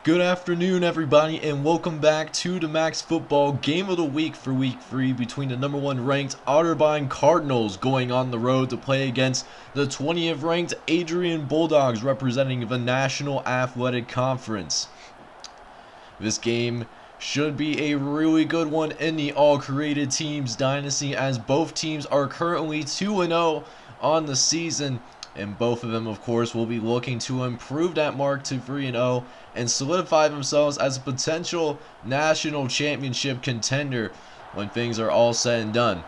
Good afternoon, everybody, and welcome back to the Max Football Game of the Week for Week 3 between the #1 ranked Otterbein Cardinals going on the road to play against the 20th ranked Adrian Bulldogs representing the National Athletic Conference. This game should be a really good one in the All-Created Teams Dynasty, as both teams are currently 2-0 on the season. And both of them, of course, will be looking to improve that mark to 3-0 and solidify themselves as a potential national championship contender when things are all said and done.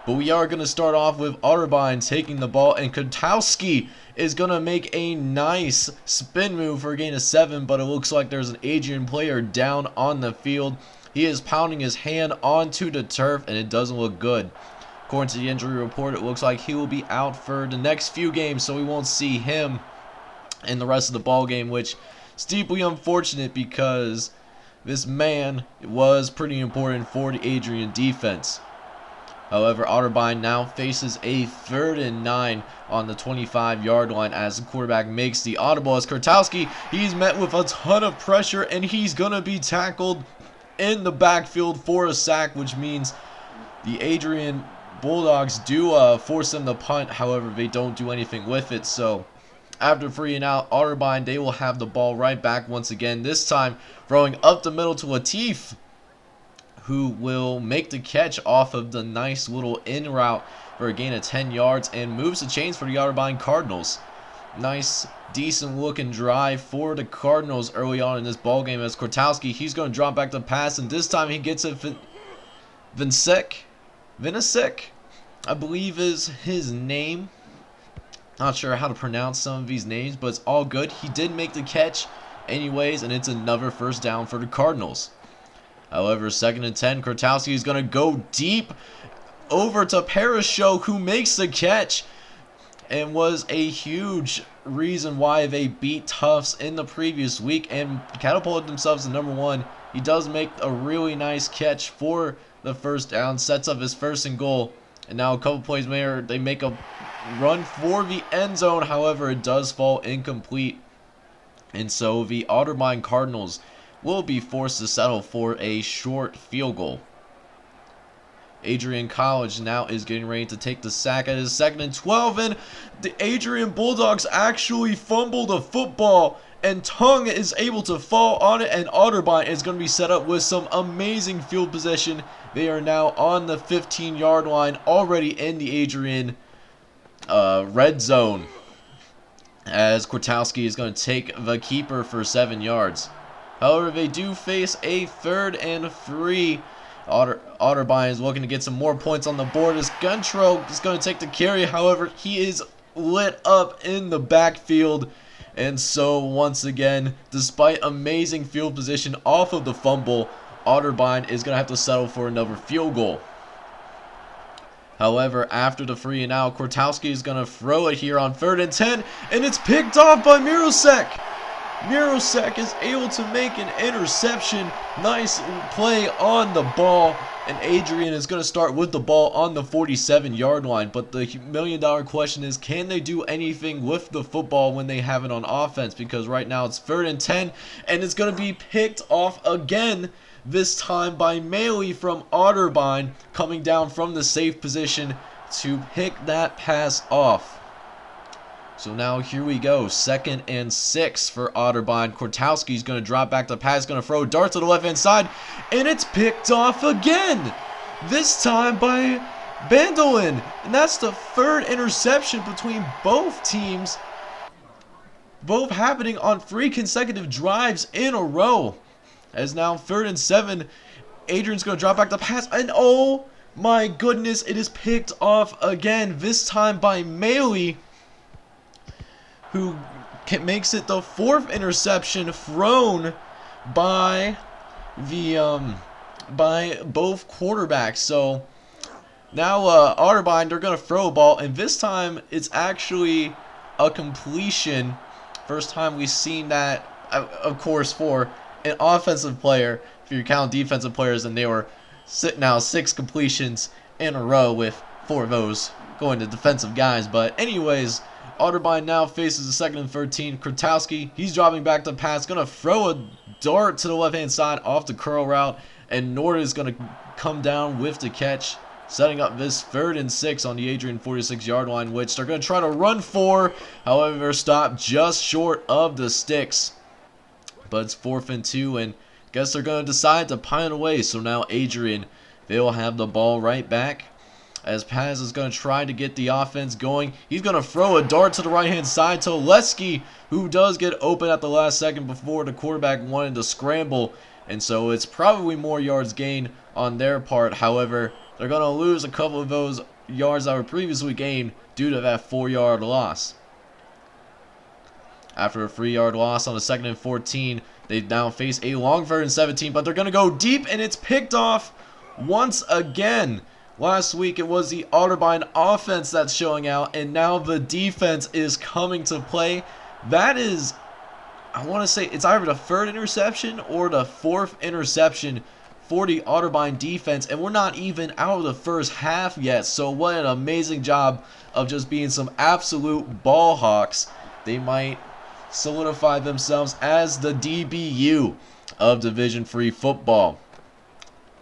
But we are going to start off with Otterbein taking the ball, and Kotowski is going to make a nice spin move for a gain of 7, but it looks like there's an Adrian player down on the field. He is pounding his hand onto the turf, and it doesn't look good. According to the injury report, it looks like he will be out for the next few games, so we won't see him in the rest of the ball game, which is deeply unfortunate because this man was pretty important for the Adrian defense. However, Otterbein now faces a 3rd and 9 on the 25-yard line as the quarterback makes the audible. As Kotowski, he's met with a ton of pressure, and he's going to be tackled in the backfield for a sack, which means the Adrian Bulldogs do force them to punt. However, they don't do anything with it. So after 3 and out, Otterbein, they will have the ball right back once again. This time throwing up the middle to Latif, who will make the catch off of the nice little in route for a gain of 10 yards and moves the chains for the Otterbein Cardinals. Nice, decent looking drive for the Cardinals early on in this ball game, as Kotowski, he's going to drop back the pass, and this time he gets it. Vinisek, I believe is his name. Not sure how to pronounce some of these names, but it's all good. He did make the catch anyways, and it's another first down for the Cardinals. However, 2nd and 10, Kotowski is going to go deep over to Parashow, who makes the catch and was a huge reason why they beat Tufts in the previous week and catapulted themselves to #1. He does make a really nice catch for the first down, sets up his 1st and goal, and now a couple plays later they make a run for the end zone. However, it does fall incomplete, and so the Otterbein Cardinals will be forced to settle for a short field goal. Adrian College now is getting ready to take the sack at his 2nd and 12, and the Adrian Bulldogs actually fumbled the football, and Tung is able to fall on it, and Otterbein is going to be set up with some amazing field position. They are now on the 15-yard line, already in the Adrian red zone, as Kwiatkowski is going to take the keeper for 7 yards. However, they do face a 3rd and 3. Otterbein is looking to get some more points on the board, as Guntrow is going to take the carry. However, he is lit up in the backfield. And so, once again, despite amazing field position off of the fumble, Otterbein is going to have to settle for another field goal. However, after the 3 and out, Kwiatkowski is going to throw it here on 3rd and 10, and it's picked off by Mirosek. Mirosek is able to make an interception. Nice play on the ball, and Adrian is going to start with the ball on the 47-yard line. But the million-dollar question is, can they do anything with the football when they have it on offense? Because right now it's 3rd and 10, and it's going to be picked off again, this time by Maley from Otterbein, coming down from the safe position to pick that pass off. So now here we go, 2nd and 6 for Otterbein. Kwiatkowski's going to drop back the pass, going to throw a dart to the left-hand side, and it's picked off again. This time by Bandoin, and that's the 3rd interception between both teams, both happening on 3 consecutive drives in a row. As now 3rd and 7, Adrian's going to drop back the pass, and oh my goodness, it is picked off again, this time by Maley, who makes it the 4th interception thrown by the by both quarterbacks. So now Otterbein, they're going to throw a ball, and this time it's actually a completion. First time we've seen that, of course, for an offensive player. If you count defensive players, and they were now 6 completions in a row, with 4 of those going to defensive guys. But anyways, Otterbein now faces the 2nd and 13. Kwiatkowski, he's dropping back the pass, going to throw a dart to the left-hand side off the curl route, and Nord is going to come down with the catch, setting up this 3rd and 6 on the Adrian 46-yard line, which they're going to try to run for. However, stopped just short of the sticks. But it's 4th and 2, and guess they're going to decide to punt away. So now Adrian, they'll have the ball right back, as Paz is going to try to get the offense going. He's going to throw a dart to the right-hand side to Oleski, who does get open at the last second before the quarterback wanted to scramble. And so it's probably more yards gained on their part. However, they're going to lose a couple of those yards that were previously gained due to that 4-yard loss. After a 3-yard loss on the 2nd and 14, they now face a long 3rd and 17, but they're going to go deep, and it's picked off once again. Last week, it was the Otterbein offense that's showing out, and now the defense is coming to play. That is, I want to say, it's either the 3rd interception or the 4th interception for the Otterbein defense, and we're not even out of the first half yet. So what an amazing job of just being some absolute ball hawks. They might solidify themselves as the DBU of Division III football.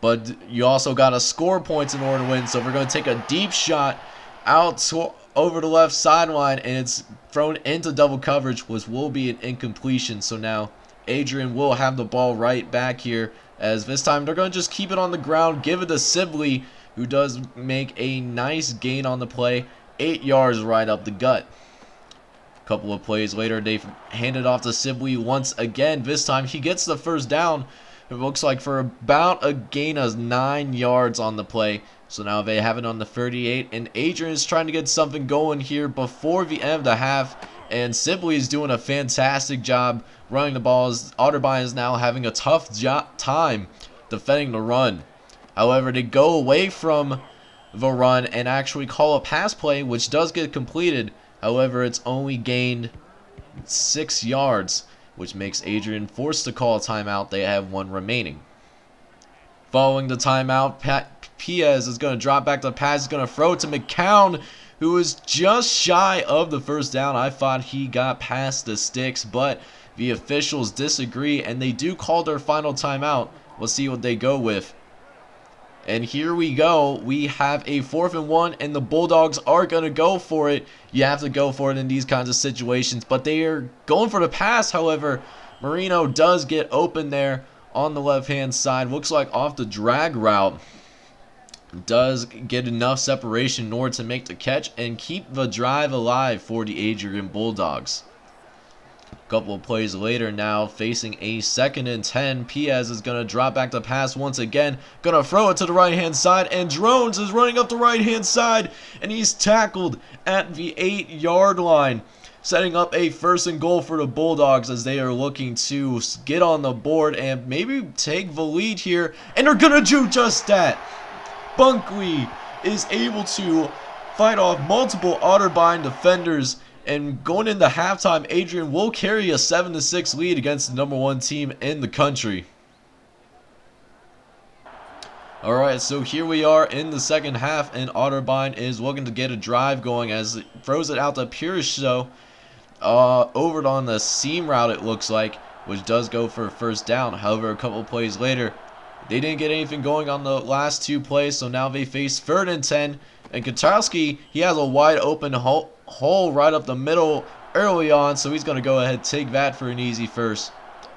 But you also got to score points in order to win. So we're going to take a deep shot out over the left sideline, and it's thrown into double coverage, which will be an incompletion. So now Adrian will have the ball right back here, as this time they're going to just keep it on the ground, give it to Sibley, who does make a nice gain on the play, 8 yards right up the gut. A couple of plays later, they hand it off to Sibley once again. This time he gets the 1st down. It looks like for about a gain of 9 yards on the play. So now they have it on the 38, and Adrian is trying to get something going here before the end of the half, and Sibley is doing a fantastic job running the balls. Otterbein is now having a tough time defending the run. However, they go away from the run and actually call a pass play, which does get completed. However, it's only gained 6 yards, which makes Adrian forced to call a timeout. They have 1 remaining. Following the timeout, Piez is going to drop back to the pass. He's going to throw it to McCown, who is just shy of the 1st down. I thought he got past the sticks, but the officials disagree, and they do call their final timeout. We'll see what they go with. And here we go. We have a 4th and 1, and the Bulldogs are going to go for it. You have to go for it in these kinds of situations, but they are going for the pass. However, Marino does get open there on the left-hand side. Looks like off the drag route. Does get enough separation in order to make the catch and keep the drive alive for the Adrian Bulldogs. A couple of plays later, now facing a 2nd and 10. Piez is going to drop back to pass once again. Going to throw it to the right-hand side, and Drones is running up the right-hand side, and he's tackled at the 8-yard line, setting up a 1st and goal for the Bulldogs as they are looking to get on the board and maybe take the lead here, and they're going to do just that. Bunkley is able to fight off multiple Otterbein defenders, and going into halftime, Adrian will carry a 7-6 lead against the #1 team in the country. Alright, so here we are in the 2nd half, and Otterbein is looking to get a drive going as it throws it out to Pierce over on the seam route, it looks like, which does go for a 1st down. However, a couple plays later, they didn't get anything going on the last 2 plays, so now they face 3rd and 10. And Kotowski, he has a wide open hole right up the middle early on, so he's going to go ahead and take that for an easy 1st.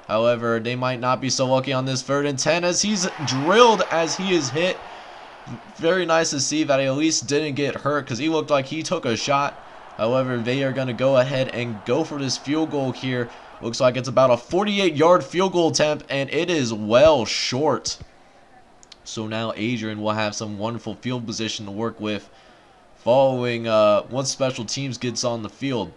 However, they might not be so lucky on this 3rd and 10 as he's drilled as he is hit. Very nice to see that he at least didn't get hurt because he looked like he took a shot. However, they are going to go ahead and go for this field goal here. Looks like it's about a 48-yard field goal attempt, and it is well short. So now Adrian will have some wonderful field position to work with following once special teams gets on the field.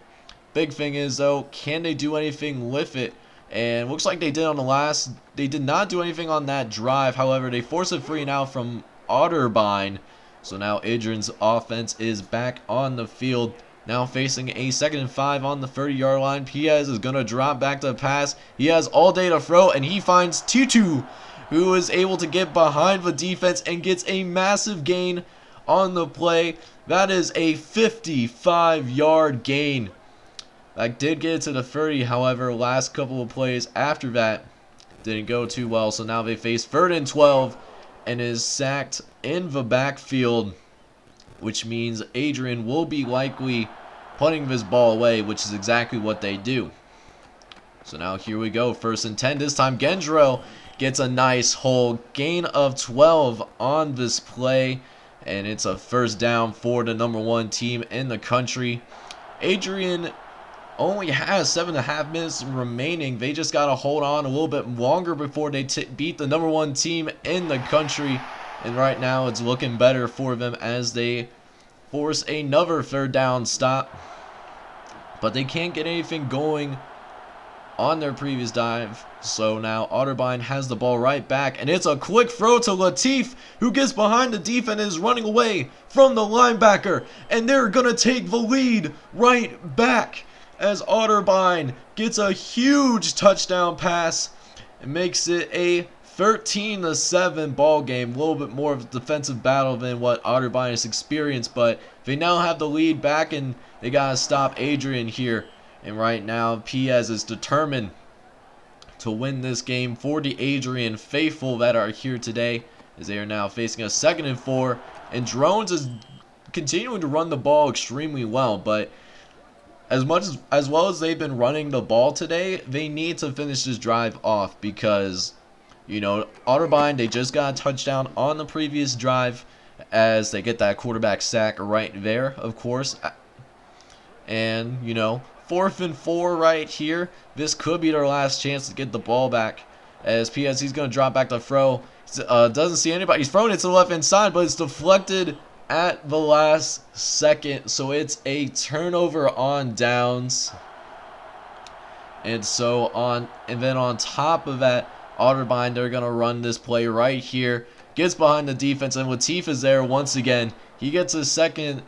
Big thing is, though, can they do anything with it? And looks like they did on the last. They did not do anything on that drive. However, they force it free now from Otterbein. So now Adrian's offense is back on the field. Now facing a 2nd and 5 on the 30-yard line. Piez is going to drop back to the pass. He has all day to throw, and he finds Tutu, who is able to get behind the defense and gets a massive gain on the play. That is a 55-yard gain. That did get it to the 30, however, last couple of plays after that, Didn't go too well, so now they face 3rd and 12 and is sacked in the backfield, which means Adrian will be likely punting this ball away, which is exactly what they do. So now here we go, 1st and 10. This time Gendro gets a nice hold, gain of 12 on this play, and it's a 1st down for the #1 team in the country. Adrian only has 7.5 minutes remaining. They just got to hold on a little bit longer before they beat the #1 team in the country. And right now it's looking better for them as they force another 3rd down stop. But they can't get anything going on their previous dive. So now Otterbein has the ball right back, and it's a quick throw to Latif, who gets behind the defense and is running away from the linebacker, and they're gonna take the lead right back as Otterbein gets a huge touchdown pass and makes it a 13-7 ball game. A little bit more of a defensive battle than what Otterbein has experienced, but they now have the lead back, and they gotta stop Adrian here. And right now, Piez is determined to win this game for the Adrian faithful that are here today, as they are now facing a 2nd and 4. And Drones is continuing to run the ball extremely well, but as well as they've been running the ball today, they need to finish this drive off because, you know, Otterbein, they just got a touchdown on the previous drive as they get that quarterback sack right there, of course. And, you know, 4th and 4 right here. This could be their last chance to get the ball back, as he's going to drop back to throw. Doesn't see anybody. He's throwing it to the left-hand side, but it's deflected at the last second. So it's a turnover on downs. And then on top of that, Otterbein, they're going to run this play right here. Gets behind the defense, and Latif is there once again. He gets his 2nd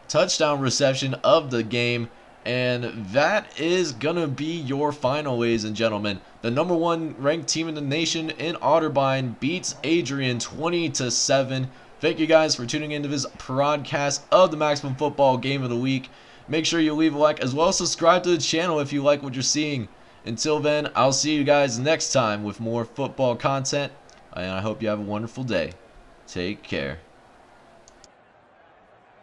touchdown reception of the game. And that is going to be your final, ladies and gentlemen. The #1 ranked team in the nation in Otterbein beats Adrian 20-7. Thank you guys for tuning into this broadcast of the Maximum Football Game of the Week. Make sure you leave a like as well as subscribe to the channel if you like what you're seeing. Until then, I'll see you guys next time with more football content. And I hope you have a wonderful day. Take care.